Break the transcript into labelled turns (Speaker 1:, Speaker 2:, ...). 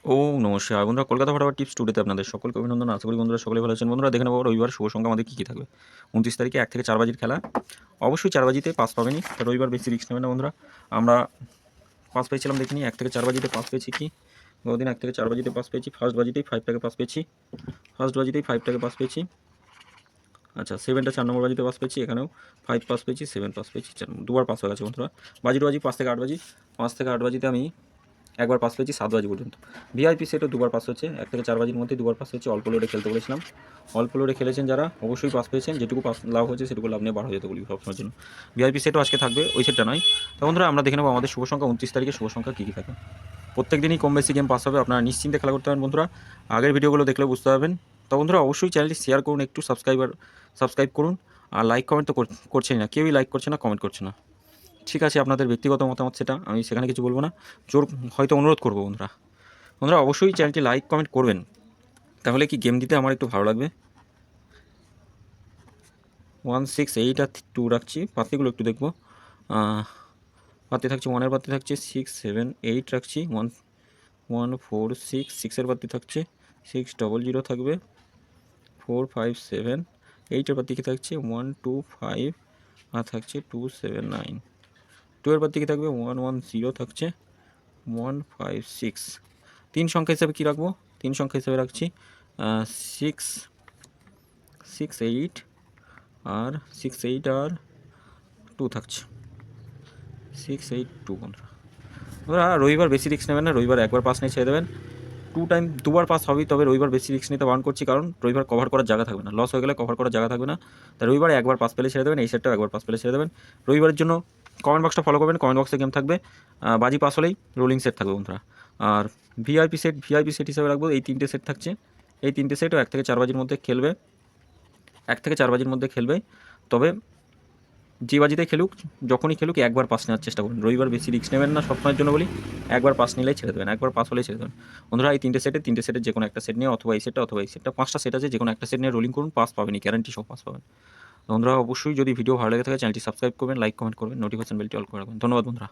Speaker 1: নমস্কার বন্ধুরা, কলকাতা ফটাফট টিপস টুডেতে আপনাদের সকলকে অভিনন্দন। আশা করি বন্ধুরা সকলে ভালো আছেন। বন্ধুরা দেখে নেবো রবিবার শুভ সংখ্যা আমাদের কী কী থাকবে। 29 তারিখে 1 থেকে 4 বাজির খেলা, অবশ্যই 4 বাজিতে পাস পাবেনই। তো রবিবার বেশি রিস্ক নেবেন না বন্ধুরা। আমরা পাস পেয়েছিলাম দেখিনি, 1 থেকে 4 বাজিতে পাস পেয়েছি কি বহুদিন। 1 থেকে 4 বাজিতে পাস পেয়েছি, ফার্স্ট বাজিতেই 5টাকে পাস পেয়েছি, ফার্স্ট বাজিতেই 5টাকে পাস পেয়েছি। আচ্ছা, 7টা 4 নম্বর বাজিতে পাস পেয়েছি, এখানেও 5 পাস পেয়েছি, 7 পাস পেয়েছি, দুবার পাস হয়ে গেছে বন্ধুরা। বাজি 5 থেকে 8 বাজি, 5 থেকে 8 বাজিতে আমি একবার পাস পেয়েছি 7 বাজি পর্যন্ত। ভিআইপি সেটও দুবার পাস হচ্ছে, 1 থেকে 4 বাজির মধ্যে দুবার পাস হচ্ছে। অল্প লোডে খেলতে বলেছিলাম, অল্প লোডে খেলেছেন যারা অবশ্যই পাস পেয়েছেন। যেটুকু পাস লাভ হয়েছে সেটুকু লাভ নিয়ে বার হয়ে যেতে বলি সবসময়ের জন্য। ভিআইপি সেটও আজকে থাকবে, ওই সেটটা নয়। তো বন্ধুরা আমরা দেখে নেবো আমাদের শুভ সংখ্যা 29 তারিখে শুভ সংখ্যা কী কী থাকে। প্রত্যেক দিনই কম বেশি গেম পাস হবে, আপনারা নিশ্চিন্তে খেলা করতে পারেন বন্ধুরা। আগের ভিডিওগুলো দেখলে বুঝতে পারবেন। তো বন্ধুরা অবশ্যই চ্যানেলটি শেয়ার করুন, একটু সাবস্ক্রাইব করুন। আর লাইক কমেন্ট তো করছেনই না, কেউই লাইক করছে না, কমেন্ট করছে না। ঠিক আছে, আপনাদের ব্যক্তিগত মতামত, সেটা আমি সেখানে কিছু বলবো না, জোর হয়তো অনুরোধ করবো বন্ধুরা। বন্ধুরা অবশ্যই চ্যানেলটি লাইক কমেন্ট করবেন, তাহলে কি গেম দিতে আমার একটু ভালো লাগবে। 1 6 8 আর 2 রাখছি, পাতিগুলো একটু দেখবো। পাতি থাকছে 1-এর পাতি থাকছে 6 7 8 রাখছি, 1 1 4 6 6-এর পাতি থাকছে 6 0 থাকবে, 4 5 7 8-এর পাতি কি থাকছে 1 2 5 আর থাকছে 2 7 9, 2-এর পাতি কি থাকবে 1 1 0 থাকছে 1 5 6। 3 সংখ্যা হিসাবে কী রাখবো, 3 সংখ্যা হিসাবে রাখছি 6 6 8 আর 6 8 আর 2 থাকছে 6 8 2। বন্ধুরা রবিবার বেশি রিস্ক নেবেন না, রবিবার একবার পাস নিয়ে ছেড়ে দেবেন। দুবার পাস হবেই, তবে রবিবার বেশি রিস্ক নিতে বারণ করছি, কারণ রবিবার কভার করার জায়গা থাকবে না, লস হয়ে গেলে কভার করার জায়গা থাকবে না। তাই রবিবার একবার পাস পেলে ছেড়ে দেবেন, এই সেটটাও একবার পাস পেলে ছেড়ে দেবেন। রবিবারের জন্য কমেন্ট বক্সটা ফলো করবেন, কমেন্ট বক্সে গেম থাকবে, বাজি পাস হলেই রোলিং সেট থাকবে বন্ধুরা। আর ভিআইপি সেট হিসাবে রাখবো এই 3টে সেট থাকছে, এই 3টে সেটও 1 থেকে 4 বাজির মধ্যে খেলবে, 1 থেকে 4 বাজির মধ্যে খেলবে। তবে যে বাজিতে খেলুক, যখনই খেলুক, একবার পাস নেওয়ার চেষ্টা করুন। রবিবার বেশি রিস্ক নেবেন না, সবসময়ের জন্য বলি, একবার পাস নিলেই ছেড়ে দেবেন, একবার পাস হলেই ছেড়ে দেবেন বন্ধুরা। এই 3টে সেটের যে কোনো একটা সেট নিয়ে, অথবা এই সেটটা 5টা সেট আছে, যে কোনো একটা সেট নিয়ে রোলিং করুন, পাস পাবেনই, গ্যারান্টি সব পাস পাবেন বন্ধুরা। অবশ্যই যদি ভিডিও ভালো লেগে থাকে চ্যানেলটি সাবস্ক্রাইব করবেন, লাইক কমেন্ট করবেন, নোটিফিকেশন বেলটি অল করে রাখবেন। ধন্যবাদ বন্ধুরা।